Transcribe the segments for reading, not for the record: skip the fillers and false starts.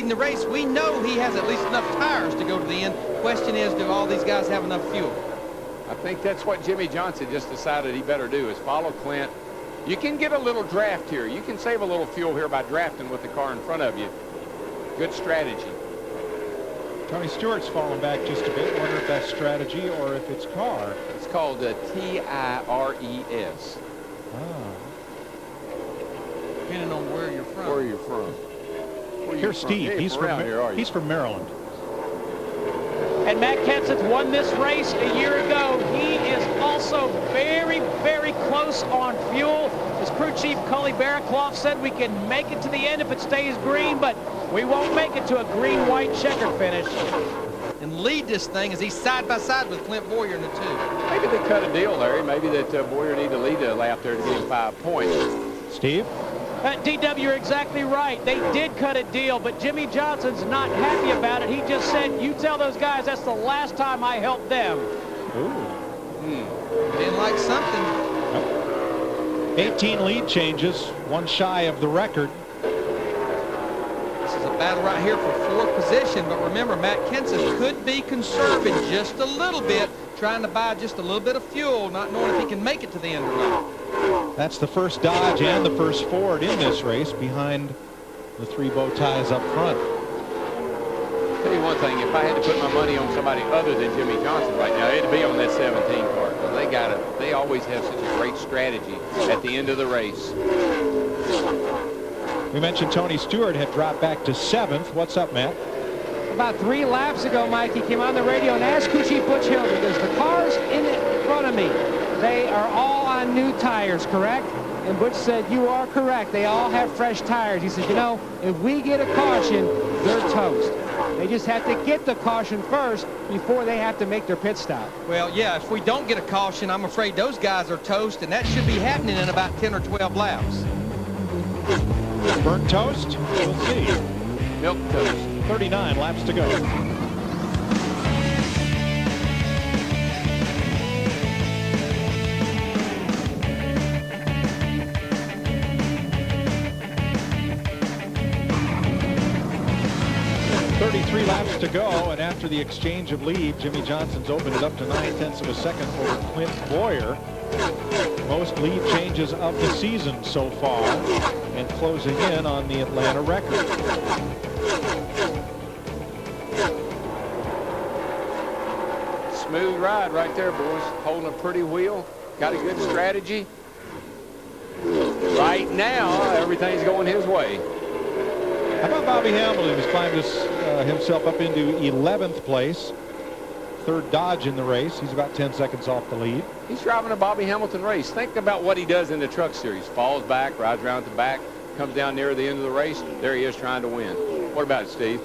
leading the race. We know he has at least enough tires to go to the end. Question is, do all these guys have enough fuel? I think that's what Jimmy Johnson just decided he better do, is follow Clint. You can get a little draft here. You can save a little fuel here by drafting with the car in front of you. Good strategy. Tony Stewart's falling back just a bit. Wonder if that's strategy or if it's car. It's called TIRES. Depending on where you're from. Where you're from. Here's Steve. He's from Maryland. And Matt Kenseth won this race a year ago. He is also very, very close on fuel. As crew chief Cully Barraclough said, we can make it to the end if it stays green, but we won't make it to a green-white checkered finish. And lead this thing as he's side by side with Clint Boyer in the two. Maybe they cut a deal, Larry. Maybe that Boyer need to lead a lap there to get him 5 points. Steve? DW, you're exactly right. They did cut a deal, but Jimmy Johnson's not happy about it. He just said, you tell those guys that's the last time I helped them. Didn't like something. 18 lead changes, one shy of the record. This is a battle right here for fourth position, but remember, Matt Kenseth could be conserving just a little bit, trying to buy just a little bit of fuel, not knowing if he can make it to the end or not. That's the first Dodge and the first Ford in this race behind the 3 bow ties up front. Tell you one thing, if I had to put my money on somebody other than Jimmy Johnson right now, it'd be on that 17 car. They always have such a great strategy at the end of the race. We mentioned Tony Stewart had dropped back to 7th. What's up, Matt? About 3 laps ago, Mike, he came on the radio and asked crew chief Butch Hilton, does the cars in front of me, they are all on new tires, correct? And Butch said, you are correct. They all have fresh tires. He said, you know, if we get a caution, they're toast. They just have to get the caution first before they have to make their pit stop. Well, yeah, if we don't get a caution, I'm afraid those guys are toast, and that should be happening in about 10 or 12 laps. Burnt toast? We'll see. Milk toast. 39 laps to go. Laps to go, and after the exchange of lead, Jimmy Johnson's opened it up to 9/10 of a second over Clint Boyer. Most lead changes of the season so far, and closing in on the Atlanta record. Smooth ride right there, boys. Holding a pretty wheel. Got a good strategy. Right now, everything's going his way. How about Bobby Hamilton, who's climbed himself up into 11th place. 3rd Dodge in the race. He's about 10 seconds off the lead. He's driving a Bobby Hamilton race. Think about what he does in the Truck Series. Falls back, rides around at the back, comes down near the end of the race. There he is trying to win. What about it, Steve?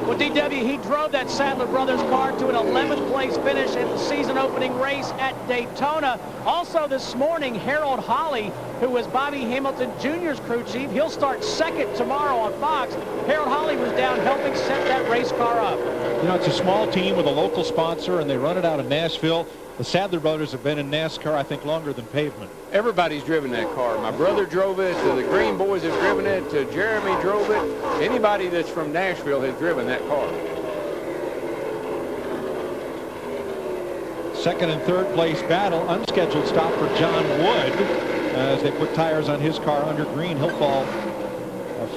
Well, DW, he drove that Sadler Brothers car to an 11th place finish in the season opening race at Daytona. Also this morning, Harold Holley, who was Bobby Hamilton Jr.'s crew chief, he'll start 2nd tomorrow on Fox. Harold Holley was down helping set that race car up. You know, it's a small team with a local sponsor, and they run it out of Nashville. The Sadler brothers have been in NASCAR, I think, longer than pavement. Everybody's driven that car. My brother drove it. The Green Boys have driven it. Jeremy drove it. Anybody that's from Nashville has driven that car. 2nd and 3rd place battle. Unscheduled stop for John Wood. As they put tires on his car under green, he'll fall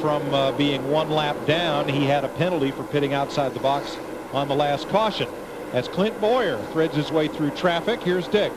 from being 1 lap down. He had a penalty for pitting outside the box on the last caution. As Clint Boyer threads his way through traffic, here's Dick.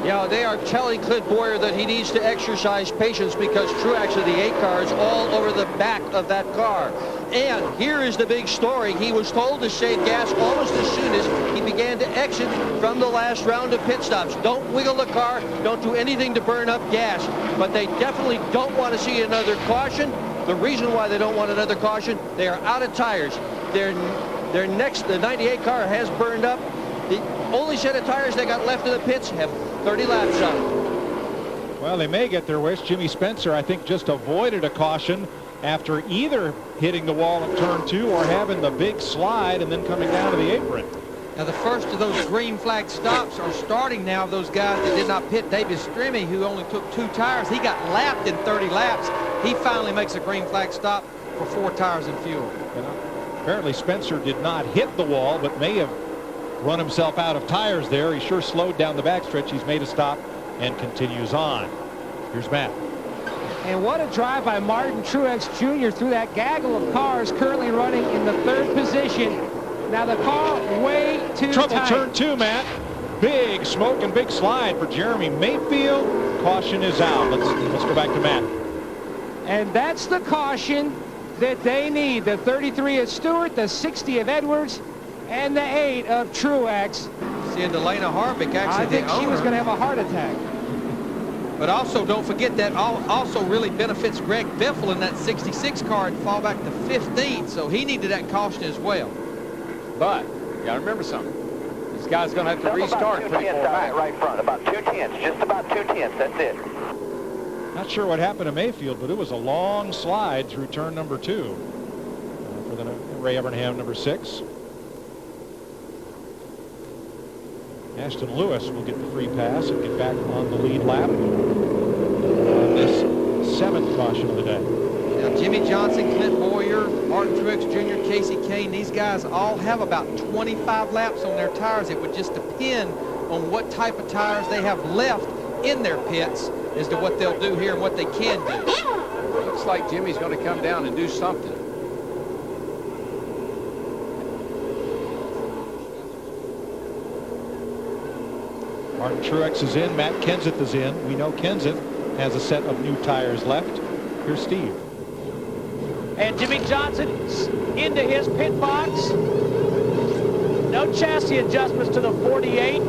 Yeah, they are telling Clint Boyer that he needs to exercise patience because Truex of the 8 car is all over the back of that car. And here is the big story. He was told to save gas almost as soon as he began to exit from the last round of pit stops. Don't wiggle the car. Don't do anything to burn up gas. But they definitely don't want to see another caution. The reason why they don't want another caution, they are out of tires. The 98 car has burned up. The only set of tires they got left in the pits have 30 laps on them. Well, they may get their wish. Jimmy Spencer, I think, just avoided a caution after either hitting the wall at turn 2 or having the big slide and then coming down to the apron. Now, the first of those green flag stops are starting now. Those guys that did not pit. David Strimmy, who only took 2 tires, he got lapped in 30 laps. He finally makes a green flag stop. for 4 tires and fuel. Apparently Spencer did not hit the wall, but may have run himself out of tires there. He sure slowed down the backstretch. He's made a stop and continues on. Here's Matt. And what a drive by Martin Truex Jr. through that gaggle of cars currently running in the 3rd position. Now the car way too Trouble tight. turn 2, Matt. Big smoke and big slide for Jeremy Mayfield. Caution is out. Let's go back to Matt. And that's the caution that they need. The 33 of Stewart, the 60 of Edwards, and the 8 of Truex. Seeing Delana Harvick, actually, I think she was going to have a heart attack. But also, don't forget that also really benefits Greg Biffle in that 66 car and fall back to 15th, so he needed that caution as well. But you got to remember something. This guy's going to have to restart pretty far back. Right front, about 2 tenths, just about 2 tenths. That's it. Not sure what happened to Mayfield, but it was a long slide through turn number 2 for the Ray Evernham number 6. Ashton Lewis will get the free pass and get back on the lead lap on this 7th caution of the day. Now, Jimmy Johnson, Clint Boyer, Martin Truex Jr., Casey Kane, these guys all have about 25 laps on their tires. It would just depend on what type of tires they have left in their pits as to what they'll do here and what they can do. Looks like Jimmy's going to come down and do something. Martin Truex is in. Matt Kenseth is in. We know Kenseth has a set of new tires left. Here's Steve. And Jimmy Johnson into his pit box. No chassis adjustments to the 48.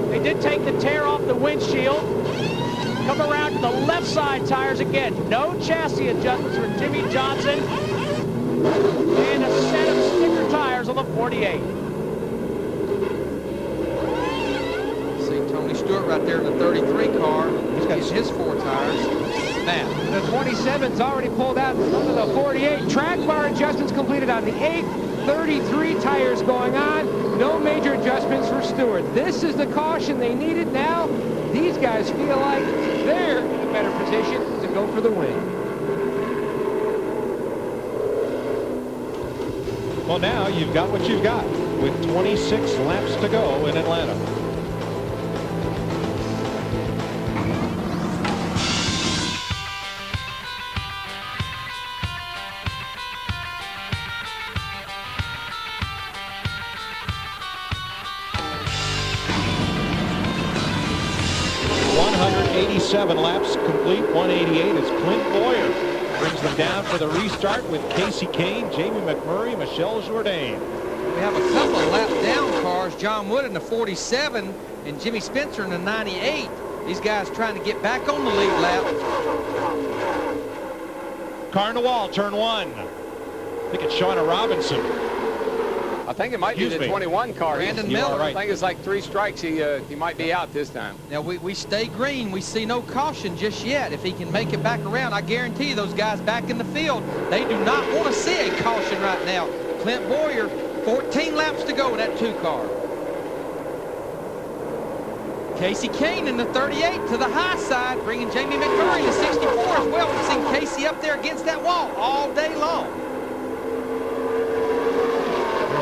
They did take the tear off the windshield. Come around to the left side tires again. No chassis adjustments for Jimmy Johnson. And a set of sticker tires on the 48. Stewart right there in the 33 car. He's got his 4 tires. Now, the 27's already pulled out in front of the 48. Track bar adjustments completed on the 8. 33 tires going on. No major adjustments for Stewart. This is the caution they needed. Now, these guys feel like they're in a better position to go for the win. Well, now you've got what you've got with 26 laps to go in Atlanta. Laps complete. 188 is Clint Boyer. Brings them down for the restart with Casey Kane, Jamie McMurray, Michelle Jourdain. We have a couple of lap down cars. John Wood in the 47 and Jimmy Spencer in the 98. These guys trying to get back on the lead lap. Car in the wall, turn 1. I think it's Shauna Robinson. I think it might be the 21 car. Brandon Miller. Right. I think it's like 3 strikes. He might be out this time. Now, we stay green. We see no caution just yet. If he can make it back around, I guarantee you those guys back in the field, they do not want to see a caution right now. Clint Boyer, 14 laps to go in that 2 car. Casey Kane in the 38 to the high side, bringing Jamie McMurray to 64 as well. We've seen Casey up there against that wall all day long.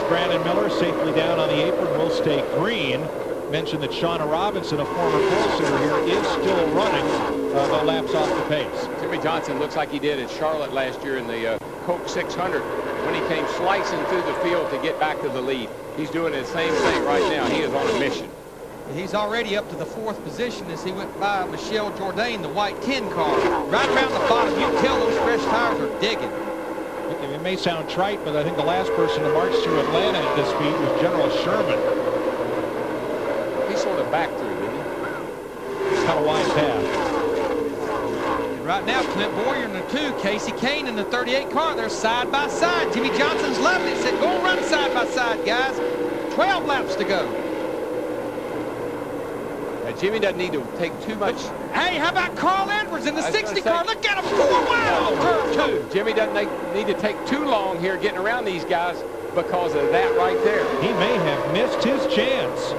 Brandon Miller safely down on the apron, will stay green. Mentioned that Shauna Robinson, a former pole sitter here, is still running, though laps off the pace. Jimmy Johnson looks like he did at Charlotte last year in the Coke 600 when he came slicing through the field to get back to the lead. He's doing the same thing right now. He is on a mission. He's already up to the 4th position as he went by Michelle Jourdain, the white 10 car. Right around the bottom, you can tell those fresh tires are digging. It may sound trite, but I think the last person to march through Atlanta at this speed was General Sherman. He sort of backed through, didn't he? It's kind of wide path. And right now, Clint Boyer in the 2, Casey Kane in the 38 car. They're side by side. Jimmy Johnson's loving it. Said, go and run side by side, guys. 12 laps to go. Now, Jimmy doesn't need to take too much. Hey, how about Carl Edwards in the 60 car? Look at him, 4 wide on turn 2. Jimmy doesn't need to take too long here getting around these guys because of that right there. He may have missed his chance.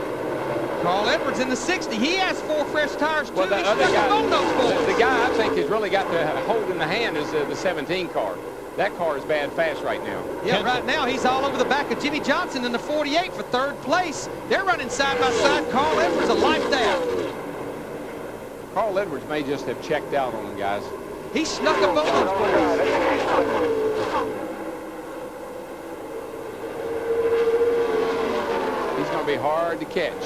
Carl Edwards in the 60. He has 4 fresh tires, too. Well, the He's other stuck guy, on those 4. the guy I think has really got the hold in the hand is the 17 car. That car is bad fast right now. Yeah, right now he's all over the back of Jimmy Johnson in the 48 for third place. They're running side by side. Carl Edwards a life down. Carl Edwards may just have checked out on them, guys. He snuck up on those boys. He's going to be hard to catch.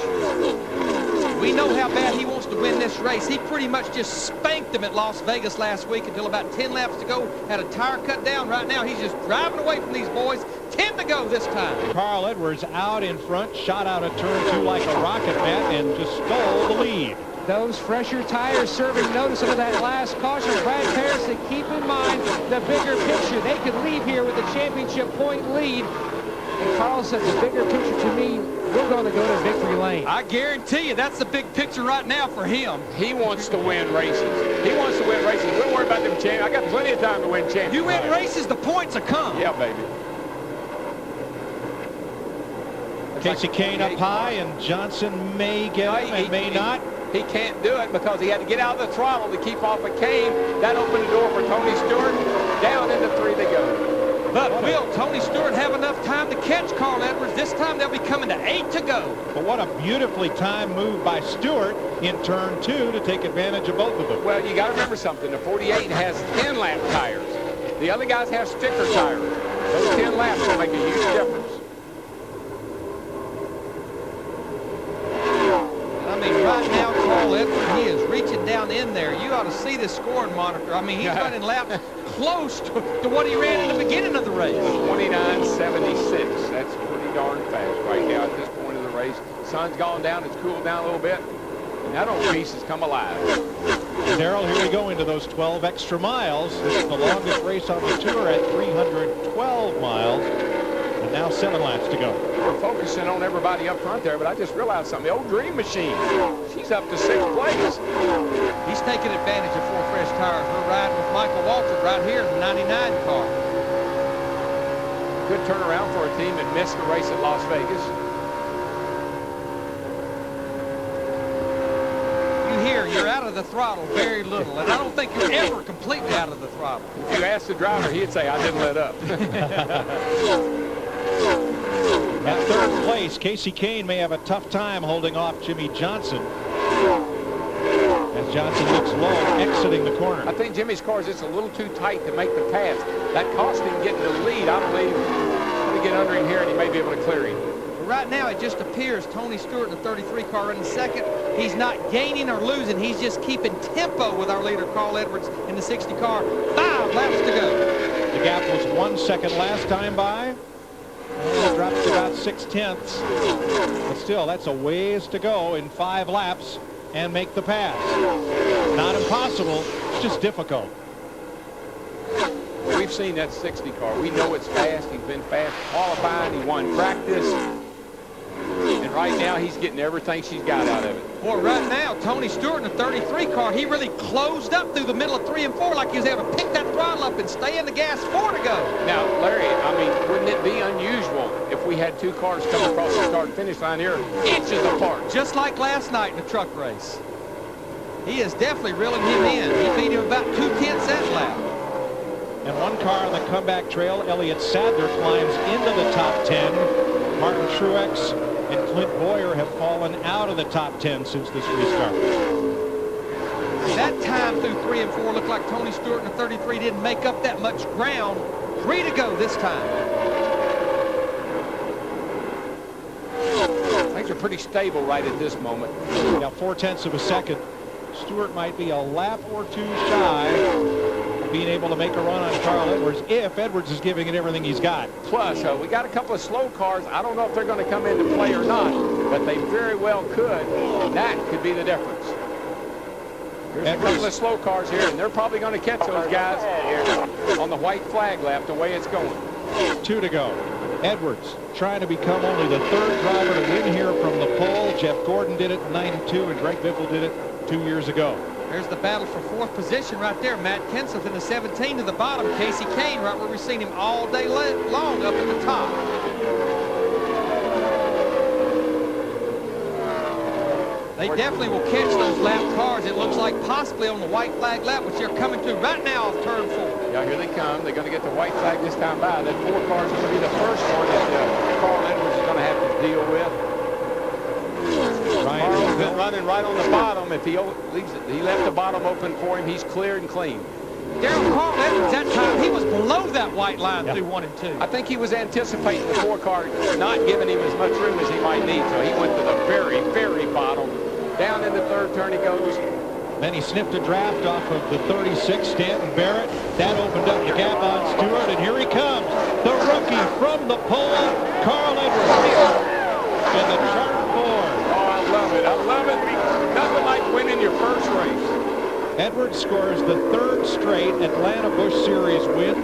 We know how bad he wants to win this race. He pretty much just spanked them at Las Vegas last week until about 10 laps to go. Had a tire cut down. Right now, he's just driving away from these boys. 10 to go this time. Carl Edwards out in front, shot out of turn 2 like a rocket, Matt, and just stole the lead. Those fresher tires serving notice of that last caution. Brad Harrison, keep in mind the bigger picture. They could leave here with a championship point lead. And Carl said the bigger picture to me, we're going to go to victory lane. I guarantee you that's the big picture right now for him. He wants to win races. He wants to win races. We'll worry about them champions. I got plenty of time to win championships. You win races, the points will come. Yeah, baby. Casey Kane up high, and Johnson may get him and may not. He can't do it because he had to get out of the throttle to keep off of Kane. That opened the door for Tony Stewart. Down into 3 to go. But will Tony Stewart have enough time to catch Carl Edwards? This time they'll be coming to 8 to go. But what a beautifully timed move by Stewart in turn 2 to take advantage of both of them. Well, you got to remember something. The 48 has 10-lap tires. The other guys have sticker tires. Those 10 laps will make a huge difference. I mean, right now, Carl Edwards, he is reaching down in there. You ought to see this scoring monitor. I mean, he's running laps close to what he ran in the beginning of the race. 29.76. That's pretty darn fast right now at this point of the race. The sun's gone down. It's cooled down a little bit. And that old beast has come alive. Darrell, here we go into those 12 extra miles. This is the longest race on the tour at 312 miles. And now 7 laps to go. We're focusing on everybody up front there, but I just realized something. The old Dream Machine, she's up to 6th place. He's taking advantage of 4 fresh tires. We're riding with Michael Waltrip right here in the 99 car. Good turnaround for a team that missed the race at Las Vegas. You hear you're out of the throttle very little, and I don't think you're ever completely out of the throttle. If you asked the driver, he'd say, I didn't let up. At 3rd place, Casey Kane may have a tough time holding off Jimmy Johnson. As Johnson looks low, exiting the corner. I think Jimmy's car is just a little too tight to make the pass. That cost him getting the lead, I believe. Let me get under him here, and he may be able to clear him. But right now, it just appears Tony Stewart in the 33 car running second. He's not gaining or losing. He's just keeping tempo with our leader, Carl Edwards, in the 60 car. 5 laps to go. The gap was 1 second last time by. It drops to about 6/10. But still, that's a ways to go in 5 laps and make the pass. Not impossible, it's just difficult. We've seen that 60 car. We know it's fast. He's been fast qualifying. He won practice. And right now, he's getting everything she's got out of it. Boy, right now, Tony Stewart in the 33 car, he really closed up through the middle of 3 and 4 like he was able to pick that throttle up and stay in the gas. 4 to go. Now, Larry, I mean, wouldn't it be unusual if we had 2 cars come across the start-finish line here inches apart? Just like last night in the truck race. He is definitely reeling him in. He beat him about 2/10 that lap. And one car on the comeback trail, Elliott Sadler, climbs into the top 10. Martin Truex and Clint Boyer have fallen out of the top 10 since this restart. That time through 3 and 4 looked like Tony Stewart in the 33 didn't make up that much ground. 3 to go this time. Things are pretty stable right at this moment. Now 0.4 of a second. Stewart might be a lap or 2 shy of being able to make a run on Carl Edwards if Edwards is giving it everything he's got. Plus, we got a couple of slow cars. I don't know if they're going to come into play or not, but they very well could, and that could be the difference. There's a couple of slow cars here, and they're probably going to catch those guys on the white flag lap the way it's going. 2 to go. Edwards trying to become only the 3rd driver to win here from the pole. Jeff Gordon did it in '92, and Greg Biffle did it 2 years ago. There's the battle for 4th position right there. Matt Kenseth in the 17 to the bottom. Casey Kane right where we've seen him all day long up at the top. They definitely will catch those lap cars. It looks like possibly on the white flag lap, which they're coming to right now off turn 4. Yeah, here they come. They're going to get the white flag this time by. That 4 car is going to be the first one that Carl Edwards is going to have to deal with. Carl's been running right on the bottom. If he leaves it, he left the bottom open for him. He's clear and clean. Daryl, Carl Edwards, that time, he was below that white line through 1 and 2. I think he was anticipating the 4 car not giving him as much room as he might need, so he went to the very, very bottom. Down in the 3rd turn he goes. Then he sniffed a draft off of the 36, Stanton Barrett. That opened up the gap on Stewart, and here he comes. The rookie from the pole, Carl Edwards, in the Charter Ford. Oh, I love it. I love it. Nothing like winning your first race. Edwards scores the 3rd straight Atlanta Busch Series win.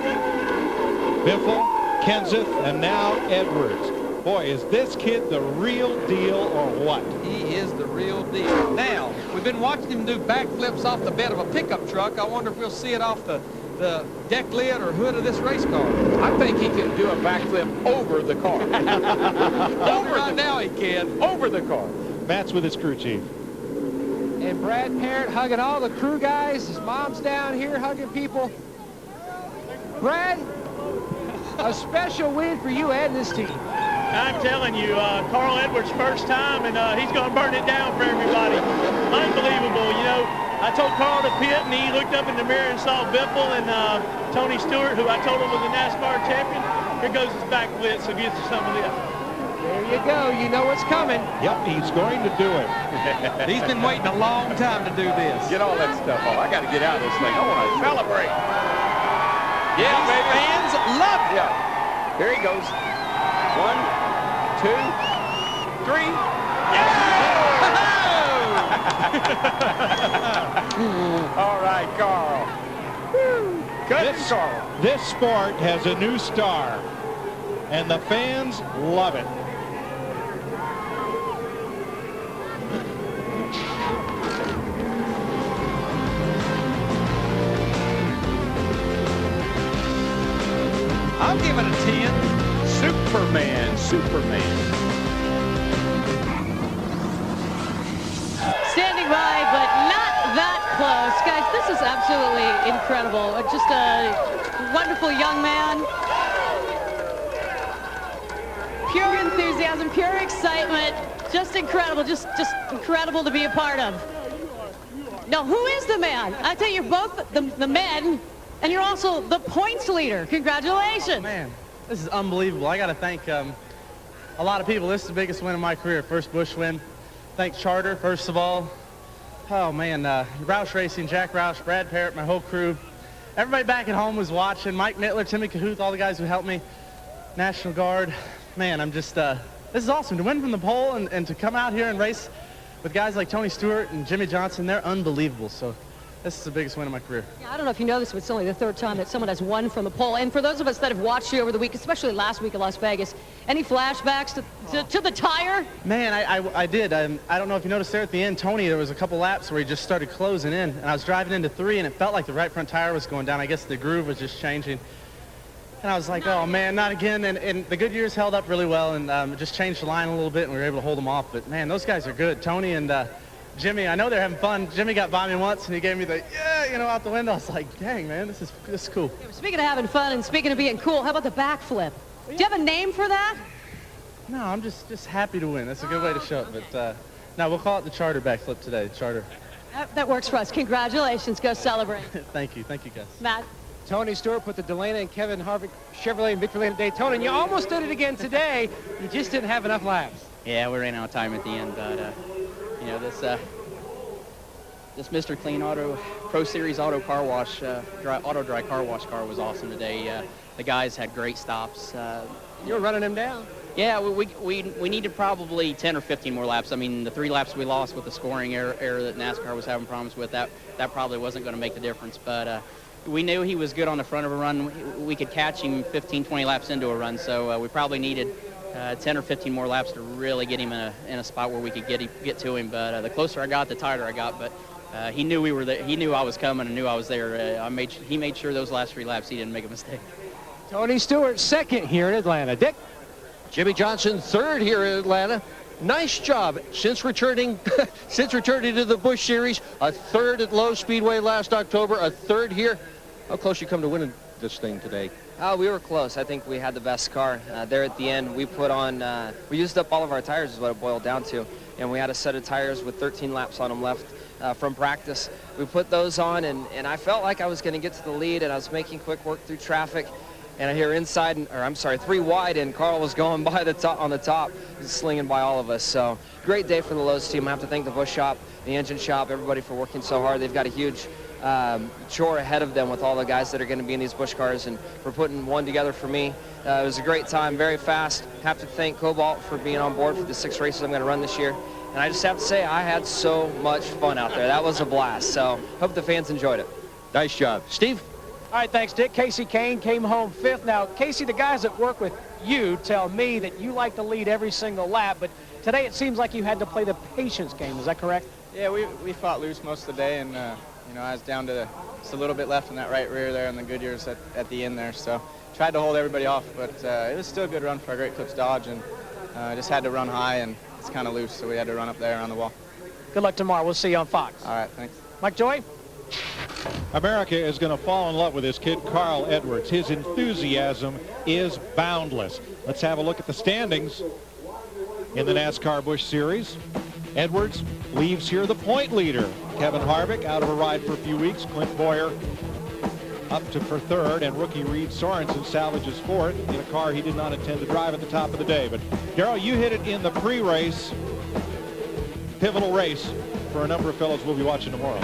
Biffle, Kenseth, and now Edwards. Boy, is this kid the real deal or what? He is the real deal. Now, we've been watching him do backflips off the bed of a pickup truck. I wonder if we'll see it off the deck lid or hood of this race car. I think he can do a backflip over the car. Right now he can. Over the car. Matt's with his crew chief. And Brad Parrott hugging all the crew guys. His mom's down here hugging people. Brad, a special win for you and this team. I'm telling you, Carl Edwards' first time, and he's going to burn it down for everybody. Unbelievable. You know, I told Carl to pit, and he looked up in the mirror and saw Biffle and Tony Stewart, who I told him was a NASCAR champion. Here goes his backflip, so get you some of this. There you go. You know what's coming. Yep, he's going to do it. He's been waiting a long time to do this. Get all that stuff off. I got to get out of this thing. I want to celebrate. Yeah, These baby. fans love it. Yeah. There he goes. 1, 2, 3. All right, Carl. Good, Carl. This sport has a new star, and the fans love it. I'll give it a 10. Superman. Standing by, but not that close. Guys, this is absolutely incredible. Just a wonderful young man. Pure enthusiasm, pure excitement. Just incredible. Just incredible to be a part of. Now, who is the man? I tell you, you're both the men, and you're also the points leader. Congratulations. Man, this is unbelievable. I got to thank a lot of people. This is the biggest win of my career, first Busch win. Thank Charter, first of all. Oh, man, Roush Racing, Jack Roush, Brad Parrott, my whole crew. Everybody back at home was watching. Mike Mittler, Timmy Cahuth, all the guys who helped me. National Guard. Man, I'm just, this is awesome. To win from the pole and to come out here and race with guys like Tony Stewart and Jimmy Johnson, they're unbelievable. So this is the biggest win of my career. Yeah, I don't know if you know this, but it's only the 3rd time that someone has won from the pole. And for those of us that have watched you over the week, especially last week in Las Vegas, any flashbacks to the tire? Man, I did. I don't know if you noticed there at the end, Tony, there was a couple laps where he just started closing in, and I was driving into 3, and it felt like the right front tire was going down. I guess the groove was just changing. And I was like, oh, man, not again. And the Goodyears held up really well, and just changed the line a little bit, and we were able to hold them off. But, man, those guys are good. Tony and Jimmy, I know they're having fun. Jimmy got by me once, and he gave me the, out the window. I was like, dang, man, this is cool. Yeah, speaking of having fun and speaking of being cool, how about the backflip? Do you have a name for that? No, I'm just happy to win. That's a good way to show it. But, no, we'll call it the Charter backflip today, Charter. That works for us. Congratulations. Go celebrate. Thank you, guys. Matt. Tony Stewart put the Delana and Kevin Harvick Chevrolet and Victory Lane at Daytona, and you almost did it again today. You just didn't have enough laps. Yeah, we ran out of time at the end, but this Mr. Clean Auto Pro Series Auto Car Wash, Auto Dry Car Wash car was awesome today. The guys had great stops. You were running them down. Yeah, we needed probably 10 or 15 more laps. I mean, the 3 laps we lost with the scoring error that NASCAR was having problems with, that probably wasn't going to make the difference. But we knew he was good on the front of a run. We could catch him 15, 20 laps into a run, so we probably needed 10 or 15 more laps to really get him in a spot where we could get to him. But the closer I got, the tighter I got. But he knew we were there. He knew I was coming and knew I was there. He made sure those last 3 laps he didn't make a mistake. Tony Stewart 2nd here in Atlanta. Dick? Jimmy Johnson 3rd here in Atlanta. nice job since returning to the Busch Series. A third at Lowe Speedway last October, a third here. How close you come to winning this thing today? We were close. I think we had the best car. There at the end, we put on, we used up all of our tires is what it boiled down to. And we had a set of tires with 13 laps on them left from practice. We put those on, and I felt like I was going to get to the lead, and I was making quick work through traffic. And I hear inside, or I'm sorry, 3 wide, and Carl was going by the top, on the top, slinging by all of us. So great day for the Lowe's team. I have to thank the Busch shop, the engine shop, everybody for working so hard. They've got a huge chore ahead of them with all the guys that are going to be in these Busch cars, and for putting one together for me. It was a great time, very fast. Have to thank Cobalt for being on board for the 6 races I'm going to run this year. And I just have to say, I had so much fun out there. That was a blast. So hope the fans enjoyed it. Nice job. Steve? All right, thanks, Dick. Casey Kane came home 5th. Now, Casey, the guys that work with you tell me that you like to lead every single lap, but today it seems like you had to play the patience game. Is that correct? Yeah, we fought loose most of the day, and you know, I was down to just a little bit left in that right rear there, and the Goodyear's at the end there. So tried to hold everybody off, but it was still a good run for a Great Clips Dodge, and just had to run high, and it's kind of loose, so we had to run up there on the wall. Good luck tomorrow. We'll see you on Fox. All right, thanks. Mike Joy? America is going to fall in love with this kid, Carl Edwards. His enthusiasm is boundless. Let's have a look at the standings in the NASCAR Busch Series. Edwards leaves here the point leader. Kevin Harvick out of a ride for a few weeks. Clint Boyer up to for 3rd, and rookie Reed Sorensen salvages 4th in a car he did not intend to drive at the top of the day. But Darrell, you hit it in the pre-race, pivotal race for a number of fellows we'll be watching tomorrow.